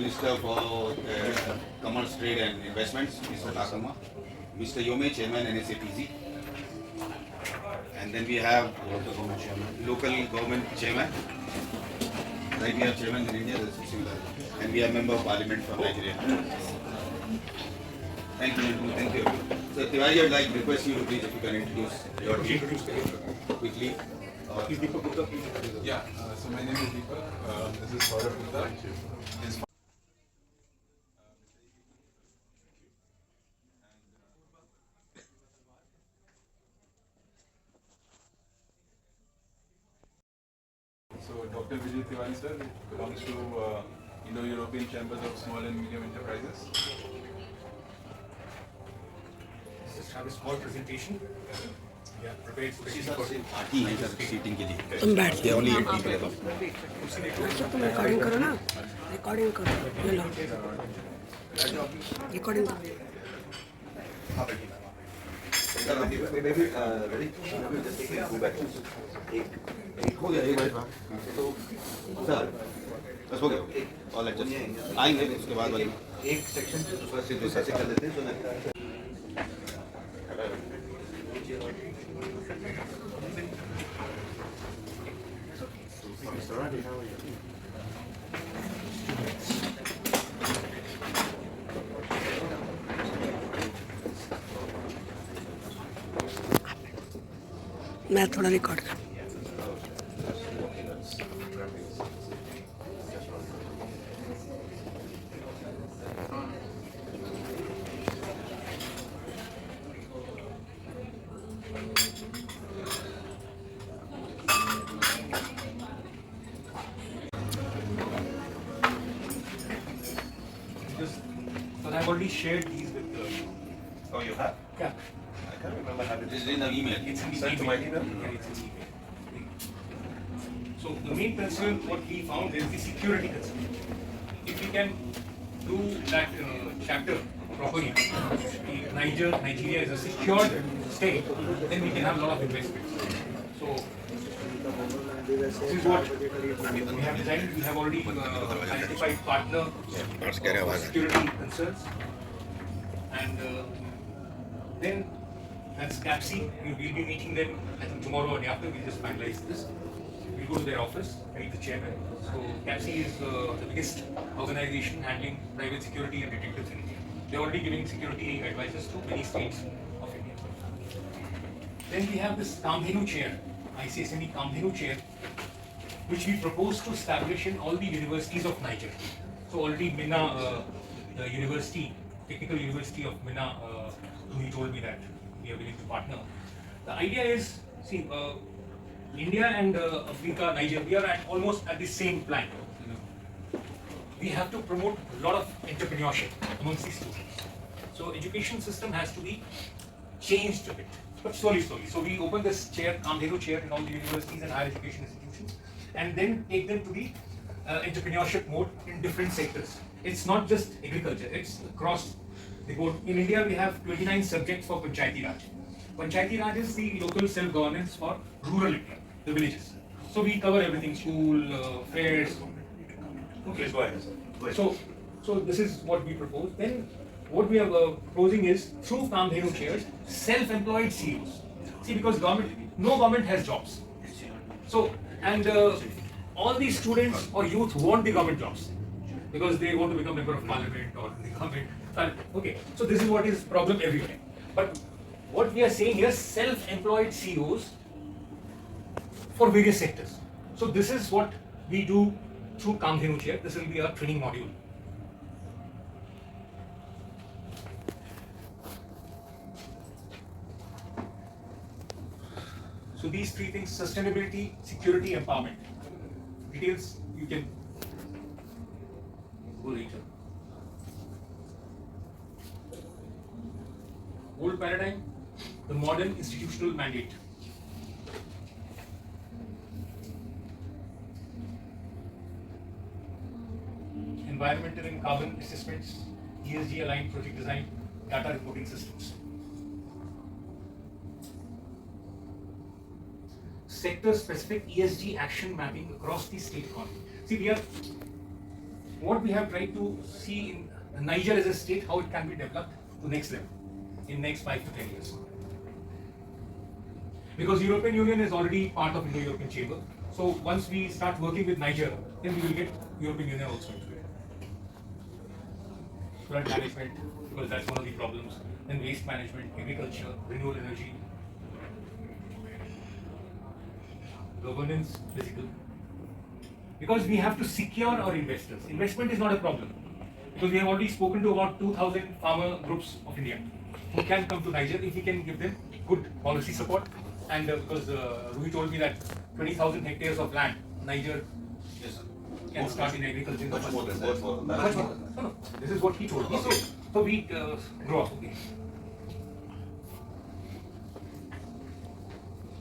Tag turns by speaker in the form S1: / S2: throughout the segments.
S1: Minister for Commerce, Trade and Investments, Mr. Takama, Mr. Yome, Chairman NSAPZ, and then we have local government chairman. Like we have chairman in India, this is similar, and we have member of parliament from Nigeria. Thank you, thank you. So Tiwari, I'd like to request you to please, if you can introduce your team quickly.
S2: Yeah, so my name is Deepak. This is Saurabh Gupta. So Dr. Vijay Tiwari sir belongs to Indo-European Chambers of Small and Medium Enterprises.
S3: Just have a small presentation. Yeah, prepared
S1: Seating के लिए.
S4: तुम बैठ
S1: They only 8 people.
S4: अच्छा तुम recording करो ना recording करो ये लो रिकॉर्डिंग करो
S1: हो गया एक मिनट तो सर बस हो गया ऑल एडजस्ट आएंगे उसके बाद वाली
S5: एक सेक्शन से दूसरा से कर लेते हैं तो ना
S4: मैं थोड़ा रिकॉर्ड कर
S3: But I've already shared these with the.
S5: Oh, you have?
S3: Yeah.
S5: I can't remember having
S1: This is in the email.
S3: It's in the
S5: Sent to my email?
S3: Yeah, it's in the email. So the main concern, what we found is the security concern. If we can do that chapter properly, Nigeria is a secured state, then we can have a lot of investments. So this is what we have designed. We have already identified partner for security concerns, and then that's CAPSI. We will be meeting them I think tomorrow or day after. We'll just finalize this. We'll go to their office, meet the chairman. So CAPSI is the biggest organization handling private security and detectives in India. They're already giving security advices to many states of India. Then we have this Kamdhenu chair, IECSME Kamdhenu chair, which we propose to establish in all the universities of Niger. So already Minna, the university, Technical University of Minna, he told me that we are willing to partner. The idea is, see, India and Africa, Niger, we are almost at the same plan. We have to promote a lot of entrepreneurship amongst the students. So education system has to be changed a bit, but slowly. So we open this chair, Kamdhenu chair, in all the universities and higher education institutions, and then take them to the entrepreneurship mode in different sectors. It's not just agriculture; it's across the board. In India, we have 29 subjects for Panchayati Raj. Panchayati Raj is the local self-governance for rural India, the villages. So we cover everything: school, fairs. Okay,
S5: Please go ahead. Go ahead.
S3: So this is what we propose. Then what we are proposing is through Kamdhenu chairs, self-employed CEOs. See, because no government has jobs. So and all these students or youth want the government jobs because they want to become member of parliament or the government. Okay, so this is what is problem everywhere. But what we are saying here, self-employed CEOs for various sectors. So this is what we do through Kamdhenu chair. This will be our training module. So these three things: sustainability, security, empowerment. Details you can go later. Old paradigm, the modern institutional mandate. Environmental and carbon assessments, ESG aligned project design, data reporting systems. Sector specific ESG action mapping across the state economy. See, we are what we have tried to see in Niger as a state, how it can be developed to next level in next 5 to 10 years. Because European Union is already part of Indo-European Chamber. So once we start working with Niger, then we will get European Union also into it. Flood management, because that's one of the problems. Then waste management, agriculture, renewable energy, governance, physical. Because we have to secure our investors. Investment is not a problem. Because we have already spoken to about 2,000 farmer groups of India who can come to Niger if we can give them good policy support. And because Rui told me that 20,000 hectares of land, Niger
S1: Yes, sir.
S3: can start in agriculture.
S1: Much more than that.
S3: Much more. No, this is what he told me.
S1: Okay.
S3: So we grow up. Okay.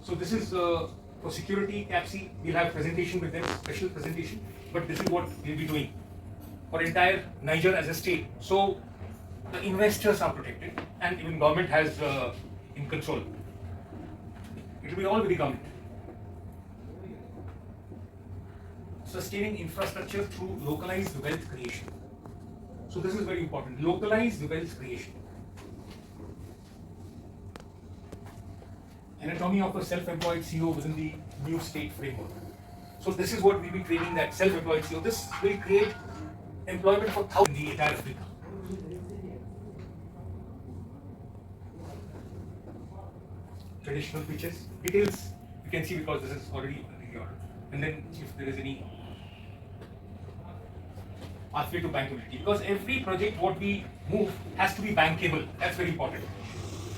S3: So this is for security, CAPC. We'll have presentation with them, special presentation. But this is what we'll be doing for entire Niger as a state. So the investors are protected, and even government has in control. It will be all with the government. Sustaining infrastructure through localized wealth creation. So this is very important. Localized wealth creation. Anatomy of a self-employed CEO within the new state framework. So this is what we'll be training, that self-employed CEO. This will create employment for thousands in the entire Africa. Traditional features, details you can see because this is already in the order. And then if there is any pathway to bankability, because every project what we move has to be bankable. That's very important.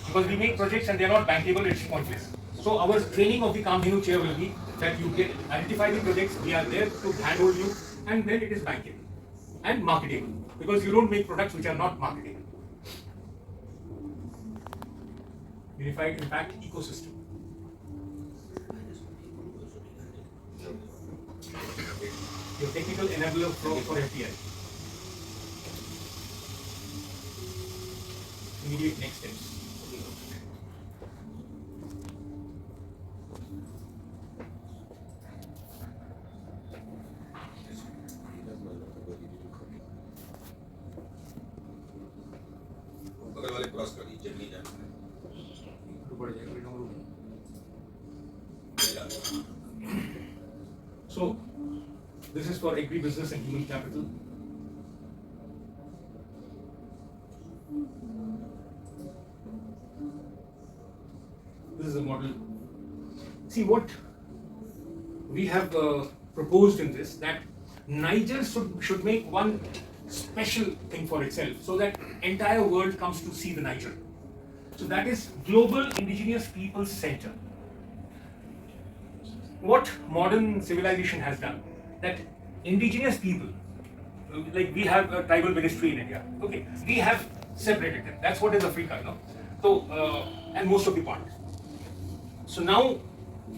S3: Because we make projects and they are not bankable, it's pointless. So our training of the Kamdhenu chair will be that you get identify the projects, we are there to handhold you, and then it is bankable and marketable. Because you don't make products which are not marketable. Unified impact ecosystem. Your technical enabler for FDI. Immediate next steps.
S1: बगल वाले cross कर दीजिए नहीं जाना
S3: So, this is for agribusiness and human capital. This is a model. See what we have proposed in this, that Niger should make one special thing for itself, so that entire world comes to see the Niger. So that is Global Indigenous Peoples Center. What modern civilization has done, that indigenous people, like we have a tribal ministry in India, okay, we have separated them. That's what is Africa, you know. So, and most of the part. So now,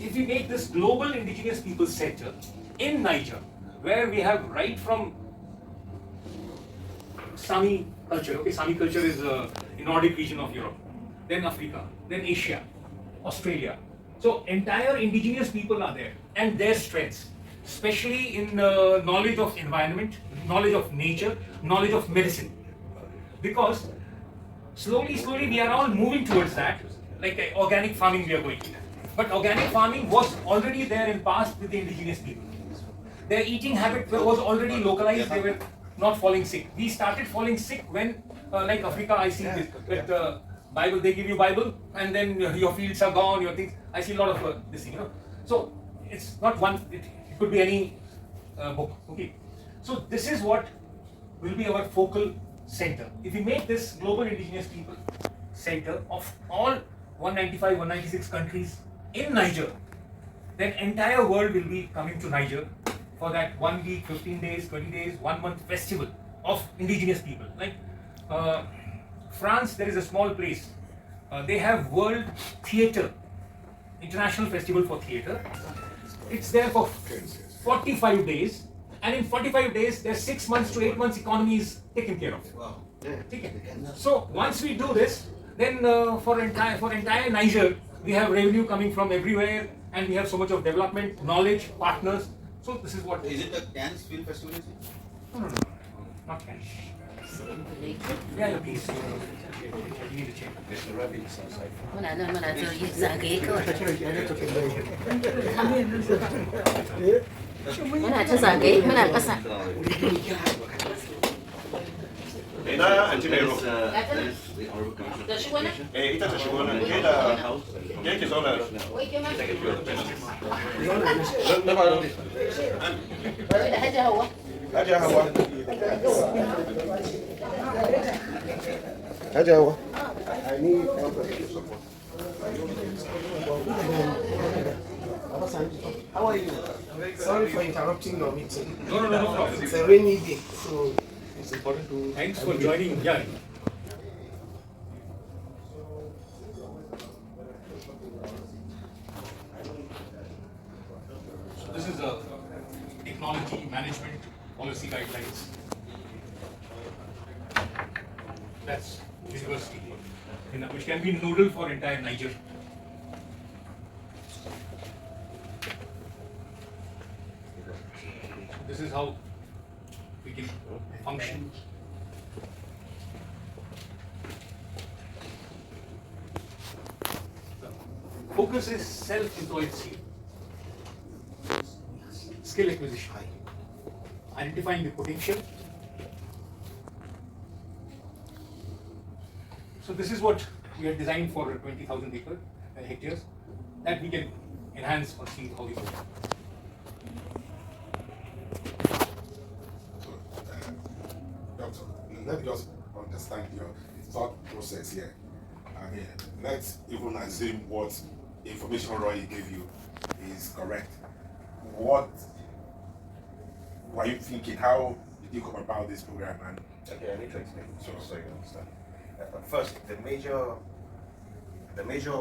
S3: if we make this Global Indigenous Peoples Center in Niger, where we have right from Sami culture, okay, Sami culture is a Nordic region of Europe, then Africa, then Asia, Australia. So entire indigenous people are there, and their strengths, especially in knowledge of environment, knowledge of nature, knowledge of medicine. Because slowly we are all moving towards that, like organic farming we are going to. But organic farming was already there in past with the indigenous people. Their eating habit was already localized, they were not falling sick. We started falling sick when, like Africa, I see this, with Bible, they give you Bible, and then your fields are gone, your things. I see a lot of this thing, you know. So it's not one, it could be any book, okay. So this is what will be our focal center. If we make this Global Indigenous People Center of all 195, 196 countries in Niger, then entire world will be coming to Niger for that 1 week, 15 days, 20 days, 1 month festival of indigenous people. Like France, there is a small place. They have World Theatre, International Festival for Theatre. It's there for 45 days, and in 45 days, their 6 months to 8 months economy is taken care of.
S1: Wow.
S3: Okay. So once we do this, then for entire Niger, we have revenue coming from everywhere, and we have so much of development, knowledge, partners. So this is what.
S1: Is it a Cannes Film Festival?
S3: No. not cash. Yeah, please. You need a chair.
S6: Muna zo yi zagaye kawai. Muna ta zagaye, muna ƙasa.
S5: Ina anti Mero.
S6: Da shi wani?
S5: Ita ta shigo nan. Ke ki zauna. Na ba
S6: Da Hajji Hauwa.
S5: Hajiya Hawa. Hajiya Hawa. I need help with your support.
S7: How are you? Sorry for interrupting your meeting.
S3: No problem.
S7: It's a rainy day, so it's important to.
S3: Thanks for joining. Yeah. So this is a technology management policy guidelines. That's university, which can be nodal for entire Niger. This is how we can function. The focus is self-employed skill. Skill acquisition. Identifying the potential. So this is what we have designed for 20,000 hectares that we can enhance or see how we go.
S8: Doctor, let me just understand your thought process here. I mean, let's even assume what information Roy gave you is correct. What were you thinking? How did you come about this program? And
S5: Okay, I need to explain so you understand. First, the major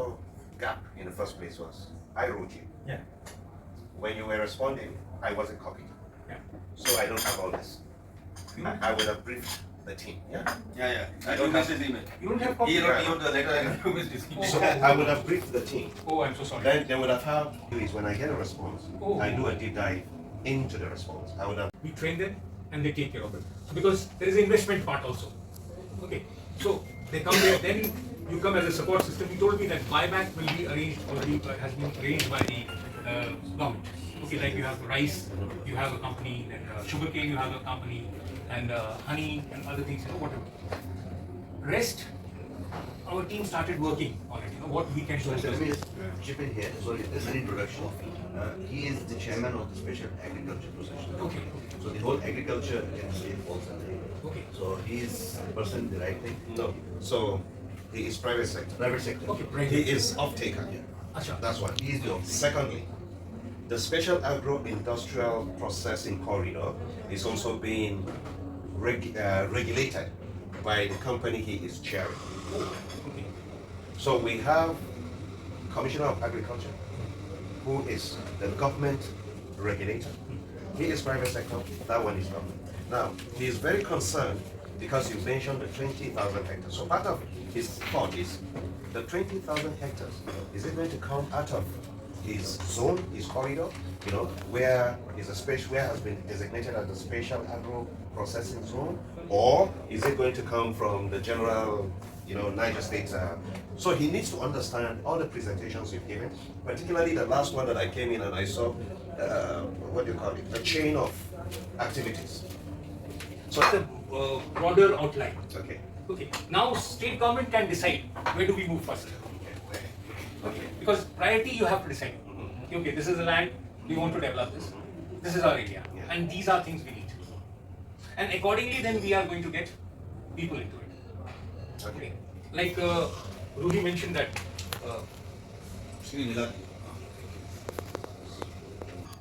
S5: gap in the first place was I wrote you.
S3: Yeah.
S5: When you were responding, I wasn't copied.
S3: Yeah.
S5: So I don't have all this. I would have briefed the team. Yeah.
S1: Yeah. I don't have his email.
S3: You don't have copy.
S1: He wrote the letter and I missed his email.
S5: So I would have briefed the team.
S3: Oh, I'm so sorry.
S5: Then they would have had is when I get a response,
S3: Oh.
S5: I do a deep dive into the response. I would have
S3: We train them and they take care of it. Because there is an investment part also. Okay. So they come there, then you come as a support system. You told me that buyback will be arranged already, has been arranged by the government. Okay, like you have rice, you have a company, and sugarcane, you have a company, and honey and other things, whatever. Rest, our team started working on it. What we can do.
S9: So let me just chip in here. Sorry, this is an introduction. He is the chairman of the Special Agriculture Procession.
S3: Okay.
S9: So the whole agriculture industry falls under him.
S3: Okay.
S9: So he is the person directing
S5: no. So he is private sector.
S9: private sector.
S3: Okay, right.
S5: He is off taker.
S3: Acha.
S5: That's one.
S9: He is the officer.
S5: Secondly, the special agro-industrial processing corridor is also being regulated by the company he is chairing.
S3: Okay.
S5: So we have Commissioner of Agriculture, who is the government regulator. He is private sector, that one is government. Now, he is very concerned because you mentioned the 20,000 hectares. So part of his thought is the 20,000 hectares, is it going to come out of his zone, his corridor, where is a space where has been designated as the special agro processing zone, or is it going to come from the general, Niger State? So he needs to understand all the presentations you've given, particularly the last one that I came in and I saw, what do you call it, the chain of activities.
S3: So the broader outline.
S5: Okay.
S3: Okay. Now state government can decide where do we move first. Okay. Because priority you have to decide. Okay, this is the land we want to develop this. This is our area, and these are things we need. And accordingly, then we are going to get people into it. Okay. Like Ruhi mentioned that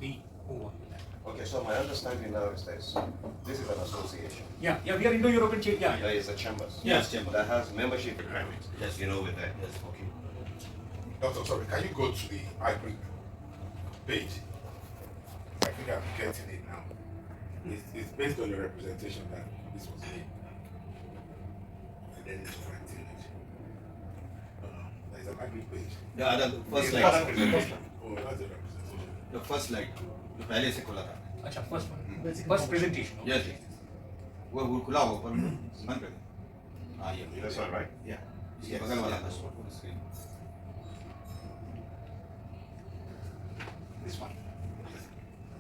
S3: we move on with that.
S5: Okay, so my understanding now is this. This is an association.
S3: Yeah, we are Indo-European chain. Yeah.
S5: There is a chambers.
S1: Yes, chamber.
S5: That has membership requirements.
S1: Yes.
S5: With that.
S1: Yes.
S5: Okay.
S8: Doctor, sorry, can you go to the iGroup page? I think I'm getting it now. It's based on your representation that this was made. And then it's fine-tuned. There's an iGroup page.
S1: Yeah, the first
S5: The
S1: slide.
S5: first presentation.
S8: Oh, that's a representation.
S1: The first slide. जो पहले से खोला था.
S3: Acha, first one. First presentation.
S1: Yes. वो खुला होगा ऊपर बंद कर दे। हाँ ये
S5: That's all right? Yeah.
S1: इसके बगल वाला screen.
S5: This one.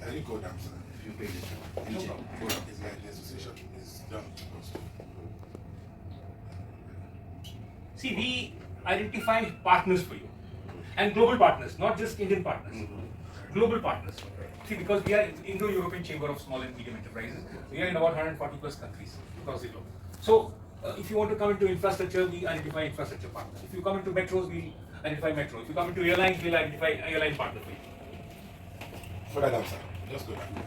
S8: Can you go down, sir?
S5: Few pages.
S8: No problem. Go down. It's like the association is done.
S3: See, we identify partners for you, and global partners, not just Indian partners. Global partners. See, because we are Indo-European Chamber of Small and Medium Enterprises, we are in about 140 plus countries across the globe. So, if you want to come into infrastructure, we identify infrastructure partners. If you come into metros, we identify metro. If you come into airlines, we'll identify airline partner for you.
S8: Further down, sir. Just go down.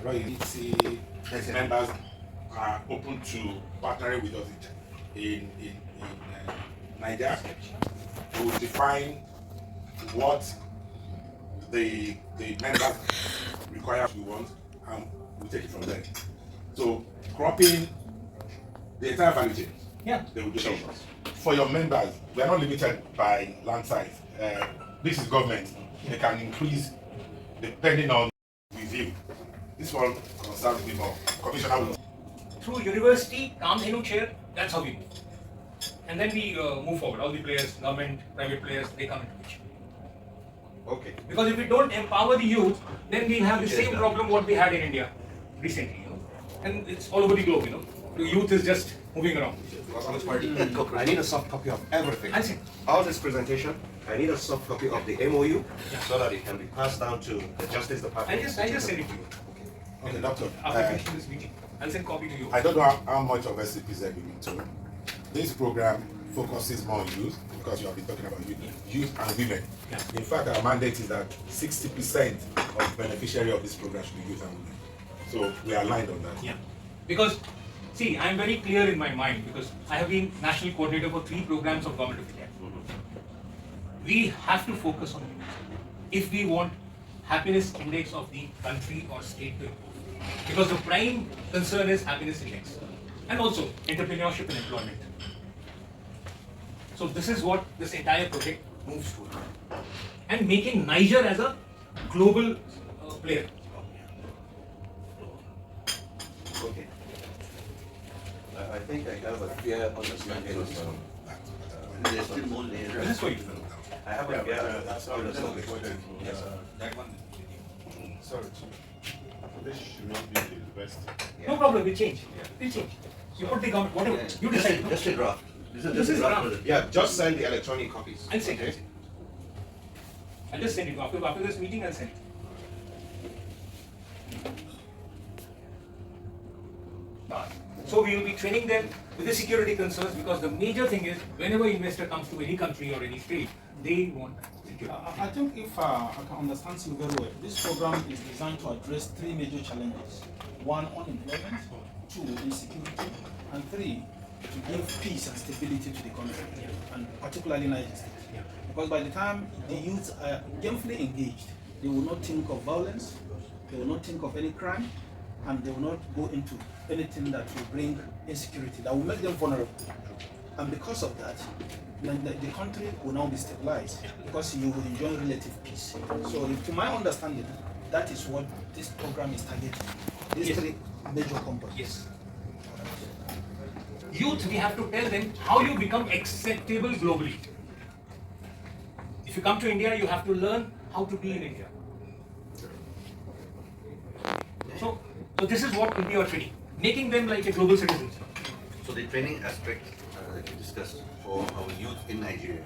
S8: Right, you see, members are open to partnering with us in Niger to define what the members require we want, and we take it from there. So cropping the entire value chain,
S3: Yeah.
S8: they will do that for us. For your members, we are not limited by land size. This is government. They can increase depending on review. This one concerns me more. Commissioner will.
S3: Through university, Kamdhenu chair, that's how we move. And then we move forward. All the players, government, private players, they come into picture.
S5: Okay.
S3: Because if we don't empower the youth, then we'll have the same problem what we had in India recently, you know. And it's all over the globe, you know. The youth is just moving around.
S5: I need a soft copy of everything.
S3: I'll see.
S5: All this presentation, I need a soft copy of the MOU so that it can be passed down to the Justice Department.
S3: I'll just send it to you.
S8: Okay, doctor.
S3: After finishing this meeting, I'll send copy to you.
S8: I don't know how much of SCPZ you need to. This program focuses more on youth because you have been talking about youth and women.
S3: Yeah.
S8: In fact, our mandate is that 60% of beneficiary of this program should be youth and women. So we are aligned on that.
S3: Yeah. Because, see, I'm very clear in my mind because I have been national coordinator for 3 programs of Government of India. We have to focus on youth if we want happiness index of the country or state to improve. Because the prime concern is happiness index and also entrepreneurship and employment. So this is what this entire project moves toward. And making Niger as a global player.
S5: Okay. I think I have a clear understanding of
S9: There's still more layers.
S3: This is for you.
S5: I have a clear
S8: That's
S5: understanding.
S1: Yes, sir. That one.
S8: Sorry, this should not be the best.
S3: No problem, we'll change. We'll change. You put the government, whatever, you decide.
S9: Just a draft. This
S3: This is
S9: a draft.
S3: draft.
S5: Yeah, just send the electronic copies.
S3: I'll send it. I'll just send it. After this meeting, I'll send it. So we will be training them with the security concerns because the major thing is whenever investor comes to any country or any state, they want security.
S10: I think if I can understand you very well, this program is designed to address 3 major challenges. 1, unemployment, 2, insecurity, and 3, to give peace and stability to the country, and particularly Niger State. Because by the time the youths are gainfully engaged, they will not think of violence, they will not think of any crime, and they will not go into anything that will bring insecurity, that will make them vulnerable. And because of that, then the country will now be stabilized because you will enjoy relative peace. So to my understanding, that is what this program is targeting. These
S3: Yes.
S10: 3 major components.
S3: Yes. Youth, we have to tell them how you become acceptable globally. If you come to India, you have to learn how to be in India. So this is what will be our training, making them like a global citizens.
S9: So the training aspect that you discussed for our youth in Nigeria,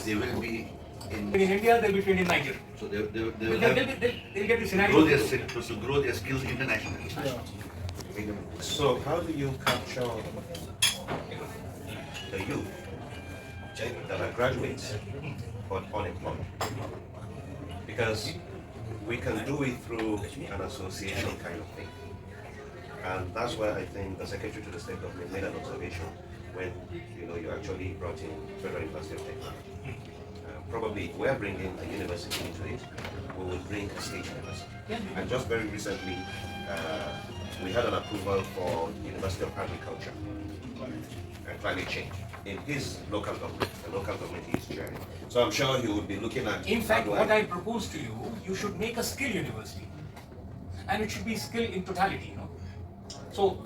S9: they will be in
S3: India, they'll be trained in Niger.
S9: so they will
S3: They'll
S9: have
S3: get the
S9: grow
S3: scenario.
S9: to grow their skills internationally. Make them-
S5: So how do you capture the youth that are graduates but unemployed? Because we can do it through an association kind of thing. And that's why I think the Secretary to the State Government made an observation when you actually brought in Federal University of Technology. Probably we're bringing a university into it, we will bring a state university. And just very recently, we had an approval for University of Agriculture and Climate Change in his local government, the local government he is chairing. So I'm sure he would be looking at.
S3: In fact, what I propose to you, you should make a skill university, and it should be skill in totality. You know, so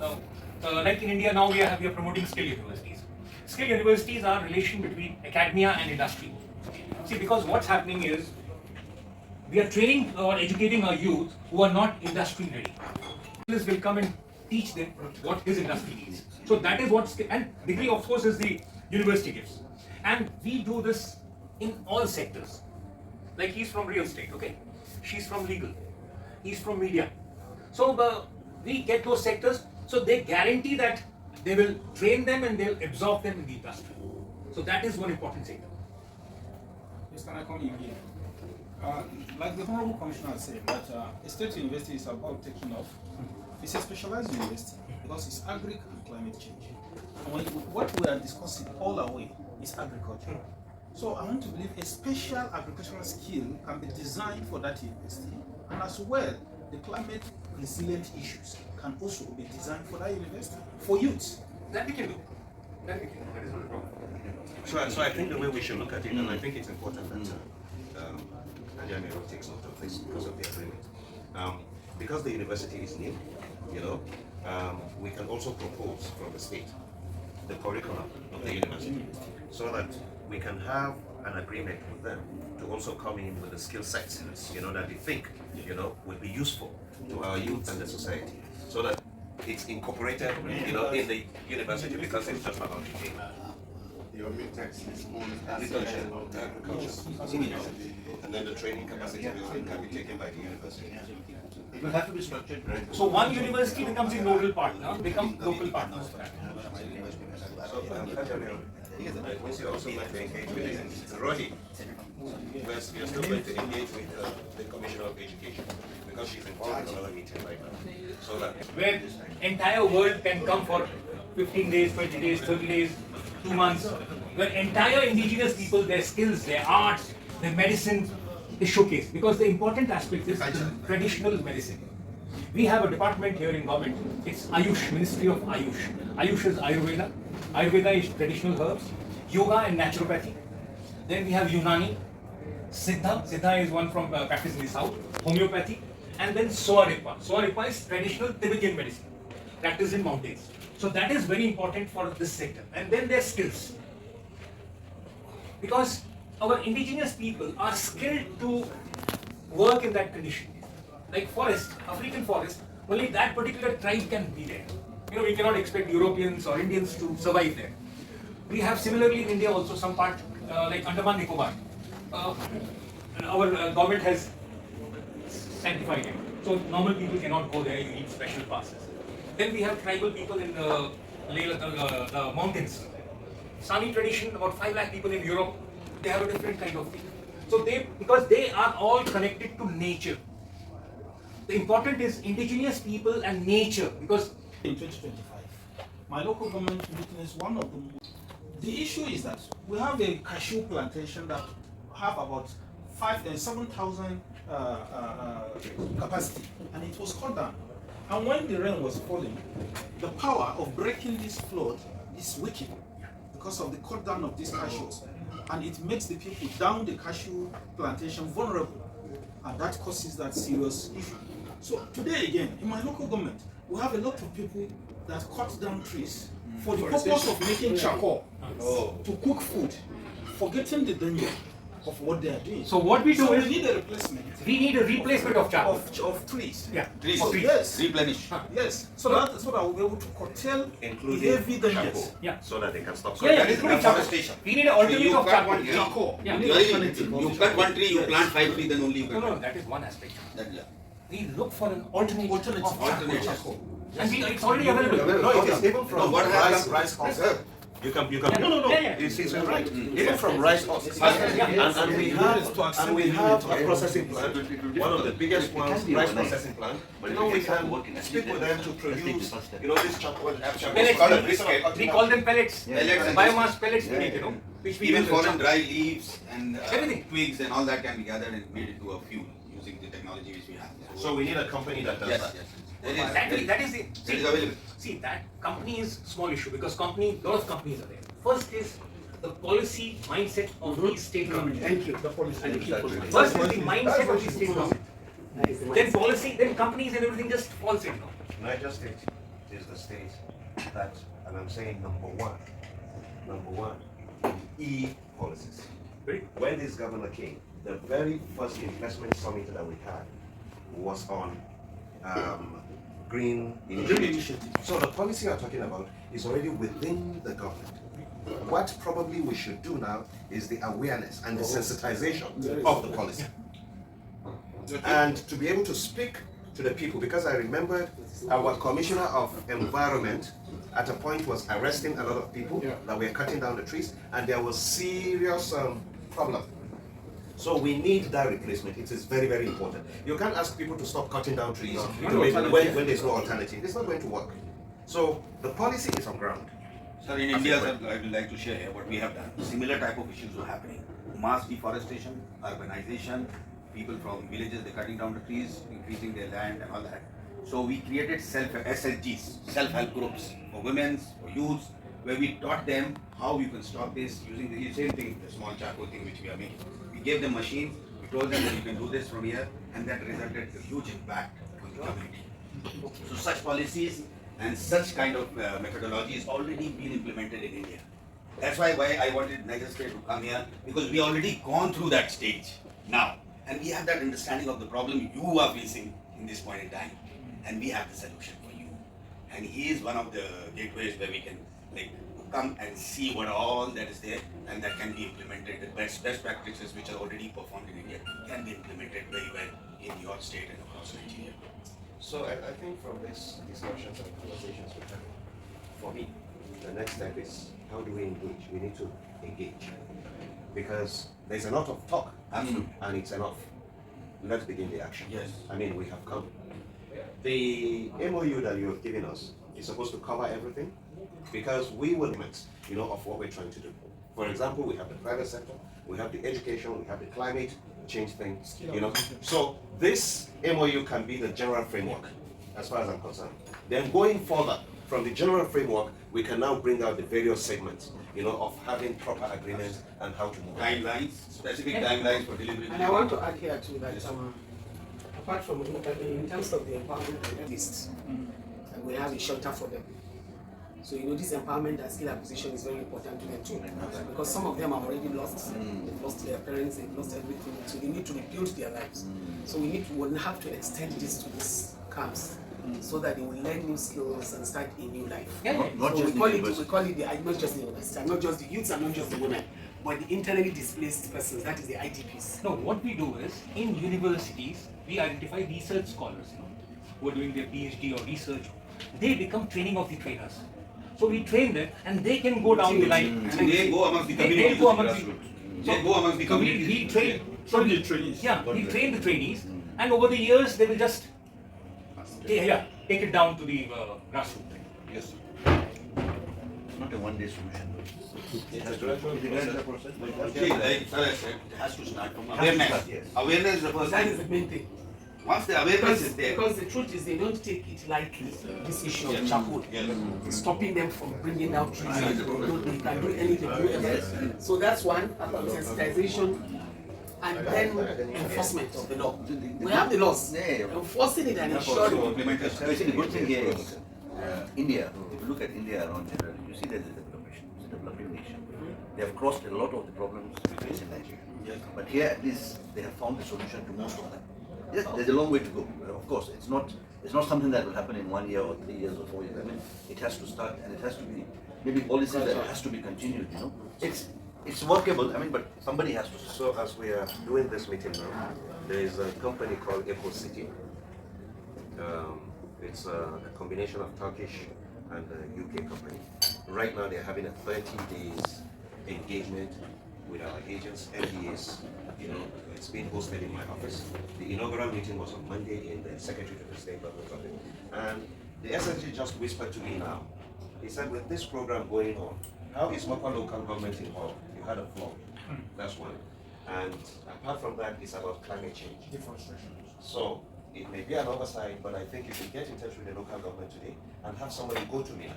S3: like in India now we are promoting skill universities. Skill universities are relation between academia and industry. See, because what's happening is we are training or educating our youth who are not industry ready. This will come and teach them what his industry needs. So that is what, and degree of course is the university gives. And we do this in all sectors. Like he's from real estate, okay? She's from legal. He's from media. So we get those sectors, so they guarantee that they will train them and they'll absorb them in the industry. So that is one important sector.
S10: Yes, can I come in here? Like the Honorable Commissioner said, that a state university is about taking off. It's a specialized university because it's agri and climate change. And what we are discussing all our way is agriculture. So I want to believe a special agricultural skill can be designed for that university, and as well, the climate resilient issues can also be designed for that university, for youth.
S3: That we can do. That we can do. That is not a problem.
S5: So I think the way we should look at it, and I think it's important that Niger takes note of this because of the agreement. Because the university is new, you know, we can also propose from the state the curriculum of the university so that we can have an agreement with them to also come in with the skill sets, you know, that they think, you know, will be useful to our youth and the society, so that it's incorporated, you know, in the university, because it's just about the
S8: Your mid-text is on agriculture,
S5: and then the training capacity can be taken by the university.
S9: It will have to be structured, right?
S3: So one university becomes the nodal partner, become local partners for that.
S5: So, we also going to engage with Rohi. We are still going to engage with the Commissioner of Education because she's in charge of another meeting right now. So that
S3: Where entire world can come for 15 days, 20 days, 30 days, 2 months, where entire indigenous people, their skills, their arts, their medicine is showcased. Because the important aspect is traditional medicine. We have a department here in government, it's Ayush, Ministry of Ayush. Ayush is Ayurveda. Ayurveda is traditional herbs, yoga and naturopathy. Then we have Unani, Siddha. Siddha is one from practice in the south, homeopathy. And then Soaripa. Soaripa is traditional Tibetan medicine, practice in mountains. So that is very important for this sector. And then their skills. Because our indigenous people are skilled to work in that condition. Like forest, African forest, only that particular tribe can be there. You know, we cannot expect Europeans or Indians to survive there. We have similarly in India also some part like Andaman Nicobar. Our government has sanctified it. So normal people cannot go there, you need special passes. Then we have tribal people in the mountains. Sami tradition, about 5 lakh people in Europe, they have a different kind of thing. So because they are all connected to nature. The important is indigenous people and nature, because
S10: In 2025, my local government witnessed one of them. The issue is that we have a cashew plantation that have about 7,000 capacity, and it was cut down. And when the rain was falling, the power of breaking this flood is weakened because of the cut down of these cashews, and it makes the people down the cashew plantation vulnerable, and that causes that serious issue. So today again, in my local government, we have a lot of people that cut down trees for the purpose of making charcoal to cook food, forgetting the danger of what they are doing.
S3: So what we do
S10: So
S3: is
S10: we need a replacement
S3: we need a replacement of charcoal.
S10: of trees.
S3: Yeah.
S1: Trees.
S10: Oh, yes.
S1: Replenish.
S10: Yes. So that we'll be able to curtail
S5: including
S10: heavy dangers.
S5: charcoal,
S3: Yeah.
S5: so that they can stop.
S3: Yeah,
S1: that is
S3: including
S1: deforestation.
S3: charcoal. We need an alternate
S1: you
S3: of
S1: cut
S3: charcoal.
S1: one tree.
S10: Charcoal.
S3: Yeah.
S1: You cut one tree, you plant 5 trees, then only you
S3: No,
S1: can.
S3: no, that is one aspect.
S1: That, yeah.
S3: We look for an alternate of
S1: Alternate.
S3: charcoal. And it's already available.
S5: No, it is even from
S1: what has
S5: rice husk. You can.
S3: No.
S5: Yeah. It's right. Even from rice husk. And we have a processing plant, one of the biggest ones, rice processing plant. But now we can speak with them to produce, you know, this charcoal.
S3: Pellets.
S1: Called a brisket.
S3: We call them pellets.
S1: Pellets and
S3: Biomass pellets, we make, you know, which we
S1: Even
S3: use
S1: fallen
S3: in
S1: dry leaves and
S3: Everything.
S1: twigs and all that can be gathered and made into a fuel using the technology which we have.
S5: So we need a company that does
S1: Yes,
S5: that.
S1: yes.
S3: Exactly, that is the.
S1: That is available.
S3: See, that company is small issue because lot of companies are there. First is the policy mindset of the state government.
S4: Thank you. The policy.
S3: First is the mindset of the state government. Then policy, then companies and everything just falls in. No?
S5: Niger State is the state that, and I'm saying number one, policies. When this governor came, the very first investment summit that we had was on green initiative. So the policy you're talking about is already within the government. What probably we should do now is the awareness and the sensitization of the policy. And to be able to speak to the people, because I remember our Commissioner of Environment at a point was arresting a lot of people that were cutting down the trees, and there was serious problem. So we need that replacement. It is very, very important. You can't ask people to stop cutting down trees when there's no alternative. It's not going to work. So the policy is on ground.
S1: Sir, in India, sir, I would like to share what we have done. Similar type of issues were happening. Mass deforestation, urbanization, people from villages, they're cutting down the trees, increasing their land and all that. So we created SHGs, self-help groups for women, for youths, where we taught them how you can stop this using the same thing, the small charcoal thing which we are making. We gave them machines, we told them that you can do this from here, and that resulted in a huge impact on the community. So such policies and such kind of methodology is already been implemented in India. That's why I wanted Niger State to come here, because we already gone through that stage now. And we have that understanding of the problem you are facing in this point in time. And we have the solution for you. And he is one of the gateways where we can come and see what all that is there, and that can be implemented. The best practices which are already performed in India can be implemented very well in your state and across Nigeria.
S5: So I think from these discussions and conversations we're having, for me, the next step is how do we engage? We need to engage. Because there's a lot of talk, and it's enough. Let's begin the action.
S1: Yes.
S5: I mean, we have come. The MOU that you have given us is supposed to cover everything, because we will of what we're trying to do. For example, we have the private sector, we have the education, we have the climate change thing, So this MOU can be the general framework, as far as I'm concerned. Then going further from the general framework, we can now bring out the various segments, of having proper agreements and how to move.
S1: Timelines, specific timelines for delivery.
S4: And I want to add here too that apart from in terms of the empowerment list, we have a shelter for them. So this empowerment and skill acquisition is very important to them too, because some of them are already lost. They've lost their parents, they've lost everything, so they need to rebuild their lives. So we'll have to extend this to these camps, so that they will learn new skills and start a new life.
S9: Not
S4: so
S9: just
S4: we call it not just the university, not just the youths and not just the women, but the internally displaced persons, that is the IDPs.
S3: No, what we do is, in universities, we identify research scholars, who are doing their PhD or research. They become training of the trainers. So we train them, and they can go down the line.
S1: And they go amongst the community.
S3: They go amongst
S1: the community.
S3: We train. So we train the trainees, and over the years they will just take it down to the grassroots.
S9: Yes. Not a one-day solution. It has to be a process.
S1: It has to start from awareness. Awareness is the first
S4: That
S1: thing.
S4: is the main thing.
S1: Once the awareness is there.
S4: Because the truth is, they don't take it lightly, this issue of charcoal. Stopping them from bringing down trees. They can do anything, do everything. So that's one, about sensitization, and then enforcement of the law. We have the laws. Enforcing it and ensuring.
S9: The good thing here is India. If you look at India around generally, you see that it's a developing nation. They have crossed a lot of the problems we face in Nigeria. But here at least they have found the solution to most of them. Yes, there's a long way to go. Of course, it's not something that will happen in 1 year or 3 years or 4 years. I mean, it has to start, and it has to be maybe policies that has to be continued. It's workable. I mean, but somebody has to.
S5: So as we are doing this meeting now, there is a company called Eco City. It's a combination of Turkish and a UK company. Right now, they're having a 30 days engagement with our agents, MDAs. It's been hosted in my office. The inaugural meeting was on Monday in the Secretary of the State Government office. And the SSG just whispered to me now. He said, with this program going on, how is Mapa local government involved? You had a floor. That's one. And apart from that, it's about climate change.
S10: Deforestation.
S5: So It may be an oversight, but I think if you get in touch with the local government today and have somebody go to Mina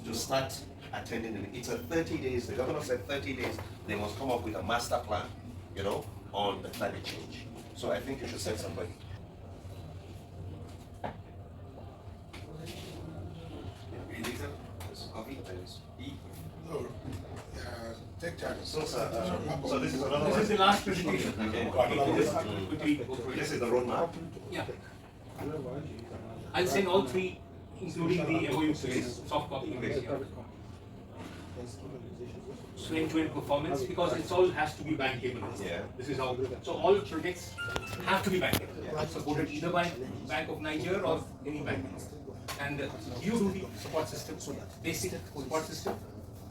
S5: to start attending the meeting. It's a 30 days, the governor said 30 days, they must come up with a master plan, you know, on the climate change. So I think you should send somebody.
S1: Anything, sir? Coffee? Tea?
S8: No, take charge.
S5: So, so this is another
S3: This
S5: one.
S3: is the last presentation.
S5: Okay.
S3: Quickly go through it.
S5: This is the roadmap.
S3: Yeah. I'll send all three, including the MOU phase, soft copy. So end-to-end performance, because it all has to be bankable.
S5: Yeah.
S3: This is how. So all projects have to be bankable. Supported either by Bank of Niger or any bank. And you do the support system, basic support system,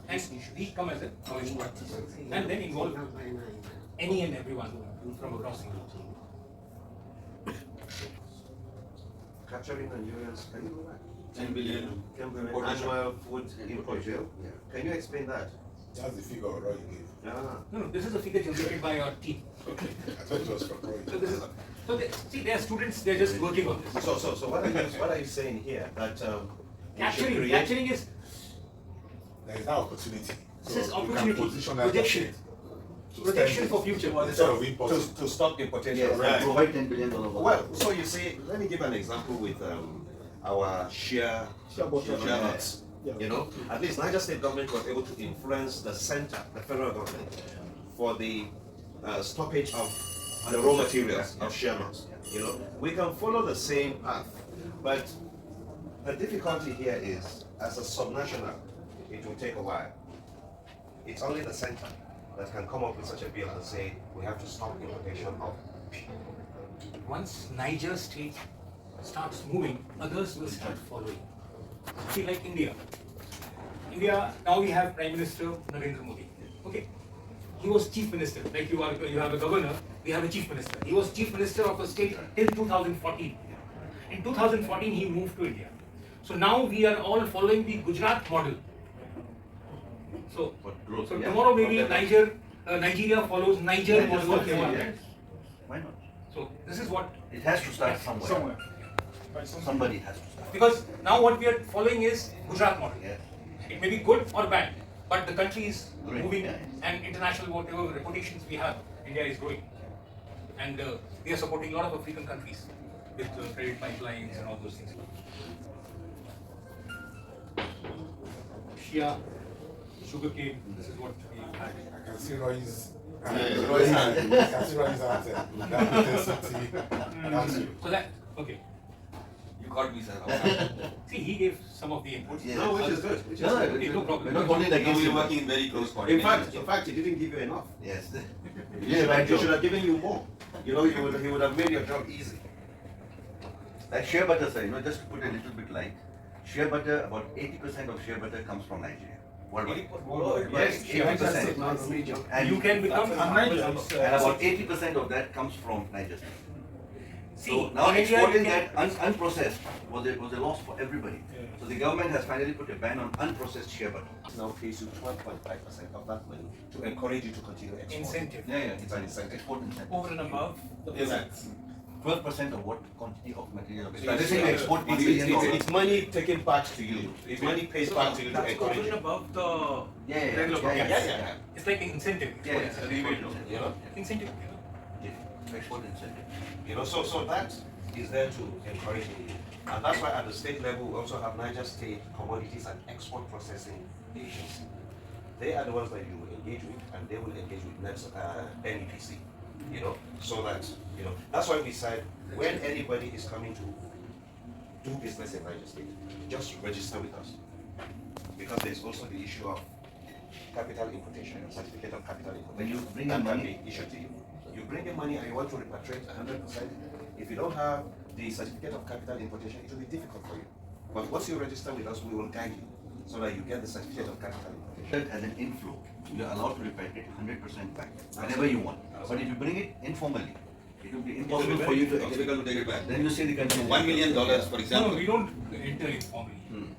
S3: and we come as a knowledge partner. And then involve any and everyone from across the globe.
S5: Capturing Nigerians, can you go back?
S1: 10 billion.
S5: Annual food import bill. Can you explain that?
S8: That's the figure Roy gave.
S3: No, this is a figure generated by our team.
S8: Okay. I thought it was from Roy.
S3: So this is, so they, see, they are students, they're just working on this.
S5: So what are you saying here? That
S3: Capturing is,
S8: There is now opportunity.
S3: this is
S8: you can
S3: opportunity,
S8: position that
S3: projection, projection for future.
S8: Instead of importing.
S5: to stop importation.
S9: Yes,
S5: Right.
S9: and provide $10 billion.
S5: Well, so you see, let me give an example with our share nuts. You know, at least Niger State government was able to influence the center, the federal government, for the stoppage of the raw materials of share nuts. You know, we can follow the same path, but the difficulty here is, as a subnational, it will take a while. It's only the center that can come up with such a bill and say we have to stop importation of.
S3: Once Niger state starts moving, others will start following. See, like India. India, now we have Prime Minister Narendra Modi. Okay. He was chief minister. Like you have a governor, we have a chief minister. He was chief minister of a state till 2014. In 2014, he moved to India. So now we are all following the Gujarat model. So tomorrow maybe Nigeria follows Niger model.
S9: Why not?
S3: So this is what.
S9: It has to start somewhere. Somebody has to start.
S3: Because now what we are following is Gujarat model.
S9: Yeah.
S3: It may be good or bad, but the country is
S9: Growing,
S3: moving,
S9: yeah.
S3: and international whatever reputations we have, India is growing, and we are supporting a lot of African countries with credit pipelines and all those things. Shea, sugarcane. This is what we had.
S8: I can see Roy's. I
S1: Yeah,
S8: Roy's hand. I can see Roy's hand. That intensity. That's you.
S3: So that okay.
S1: You got me, sir.
S3: See, he gave some of the inputs.
S9: Yeah.
S5: No, which is good. Which is
S9: No,
S5: good.
S3: Okay, no problem.
S9: We're not holding
S1: Now
S9: against
S1: we are
S9: you.
S1: working in very close
S5: In
S1: coordination.
S5: fact, he didn't give you enough.
S9: Yes.
S5: Yeah, he should have given you more. You know, he would have made your job easy.
S9: Like shea butter, sir, just to put a little bit light, shea butter, about 80% of shea butter comes from Nigeria. Worldwide.
S5: Yes,
S9: 80%. And
S3: You can become
S9: and about 80% of that comes from Niger.
S3: See,
S9: So now
S3: in India you
S9: exporting
S3: can-
S9: that unprocessed was a loss for everybody. So the government has finally put a ban on unprocessed shea butter.
S5: now pays you 12.5% of that money to encourage you to continue exporting.
S3: incentive.
S9: Yeah,
S5: It's an incentive.
S9: export incentive.
S10: Over and above the
S5: Yes.
S9: 12% of what quantity of material?
S5: It's,
S9: So let's say you export $1 billion.
S5: it's money taken back to you. It's money paid back to you to
S10: that's
S5: encourage
S10: over and
S5: you.
S10: above the
S9: Yeah,
S10: regular
S5: Yeah.
S3: It's like an incentive.
S9: Yeah,
S3: It's
S9: yeah.
S3: a rebate.
S5: You know?
S3: Incentive.
S9: Yeah, export incentive.
S5: You know, so that is there to encourage you. And that's why at the state level, we also have Niger State Commodities and Export Processing Agency. They are the ones that you will engage with, and they will engage with NEPC. You know, so that, you know, that's why we said when anybody is coming to do business in Niger State, just register with us. Because there's also the issue of capital importation, certificate of capital importation.
S9: When you bring
S5: that
S9: in
S5: can
S9: money-
S5: be issued to you. You bring in money and you want to repatriate 100%. If you don't have the certificate of capital importation, it will be difficult for you. But once you register with us, we will guide you so that you get the certificate of capital importation.
S9: As an inflow, you're allowed to repatriate 100% back whenever you want. But if you bring it informally, It will be impossible for you to
S1: difficult to take it back.
S9: Then you see the country.
S1: $1 million, for
S3: No,
S1: example.
S3: no, we don't enter informally.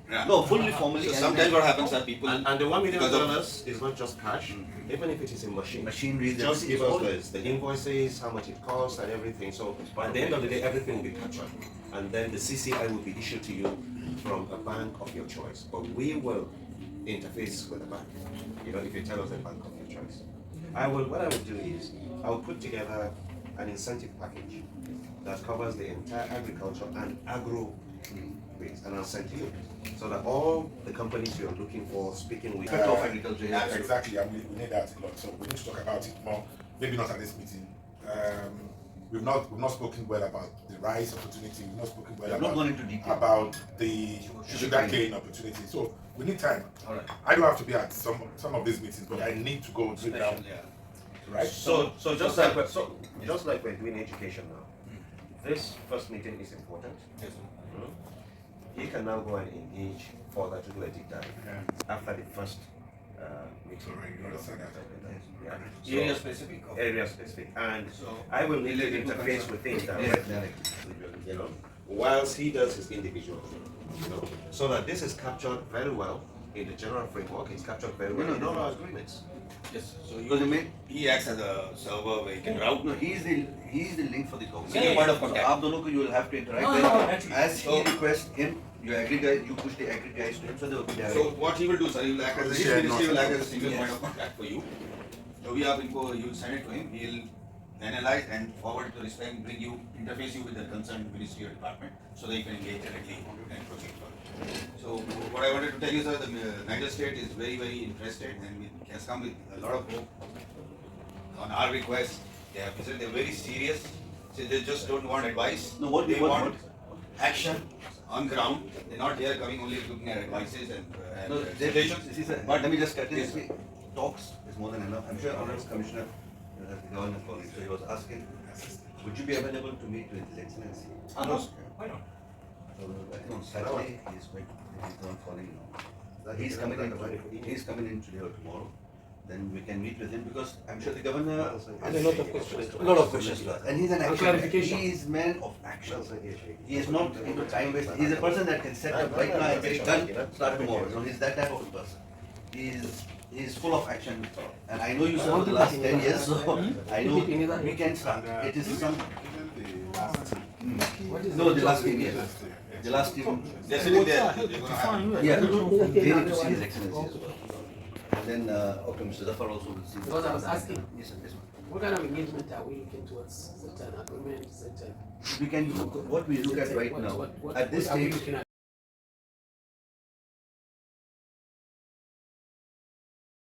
S1: Yeah.
S9: No, fully formally.
S1: So sometimes what happens are people
S5: And the $1 million
S1: because of-
S5: is not just cash, even if it is in machine.
S9: Machinery.
S5: Just give us the invoices, how much it costs, and everything. So at the end of the day, everything will be captured, and then the CCI will be issued to you from a bank of your choice. But we will interface with the bank. You know, if you tell us the bank of your choice, what I will do is I will put together an incentive package that covers the entire agriculture and agro base, and I'll send to you so that all the companies you're looking for, speaking with.
S9: Of agriculture.
S8: Yeah, exactly, and we need that a lot. So we need to talk about it more. Maybe not at this meeting. We've not spoken well about the rice opportunity. We've not spoken well
S9: Not going into detail.
S8: about the sugarcane opportunity. So we need time.
S9: All right.
S8: I don't have to be at some of these meetings, but I need to go sit down.
S1: Yeah.
S8: Right.
S5: So just like we're doing education now, this first meeting is important.
S1: Yes.
S5: He can now go and engage further to do a deep dive after the first meeting.
S8: You understand that?
S5: Yeah.
S1: Area specific.
S5: Area specific, and
S1: So,
S5: I will need to interface with him directly. You know, whilst he does his individual thing, you know, so that this is captured very well in the general framework. It's captured very well in all our agreements.
S1: yes. So
S9: Because
S1: he acts as a server where he can route.
S9: No, he is the link for the government.
S1: Single point of contact.
S9: So आप दोनों को you will have to interact
S3: No,
S9: with.
S3: no, naturally.
S9: As he requests him, you agree guys, you push the agri guys to him, so they will be direct.
S1: So what he will do, sir, he will act as
S8: Share
S1: a
S8: notes.
S1: will act as a single point of contact for you. So we have info, you will send it to him, he will analyze and forward it to this time, bring you, interface you with the concerned ministry or department, so that you can engage directly and proceed further. So what I wanted to tell you, sir, the Niger state is very, very interested and it has come with a lot of hope on our request. They have said they're very serious, so they just don't want advice.
S9: No, what
S1: they
S9: what-
S1: want action on ground. They're not here coming only looking at advices and
S9: No,
S1: suggestions.
S9: see, sir, but let me just cut in. Talks is more than enough. I'm sure Honorable Commissioner has the government calling, so he was asking, would you be available to meet with His Excellency?
S3: Why not?
S9: So I think on Saturday he's not calling now. He's coming in today or tomorrow. Then we can meet with him because I'm sure the governor
S4: And a lot of questions.
S9: a lot of questions to ask. And he's an action.
S4: clarification.
S9: He is man of action. He is not into time waste. He's a person that can set up right now and get it done, start tomorrow. So he's that type of a person. He's full of action. And I know you sir for the last 10 years, so I know we can start. It is some. No, the last 10 years. The last team.
S1: They're sitting there. They're gonna have.
S9: Yeah, they need to see His Excellency as well. And then, okay, Mr. Zafar also will see.
S4: Because I was asking.
S9: Yes, sir, yes, ma'am.
S4: What kind of engagement are we looking towards? Is it an agreement? Is it
S9: We can, what we look at right now, at this
S4: what are we
S9: stage,
S4: looking at?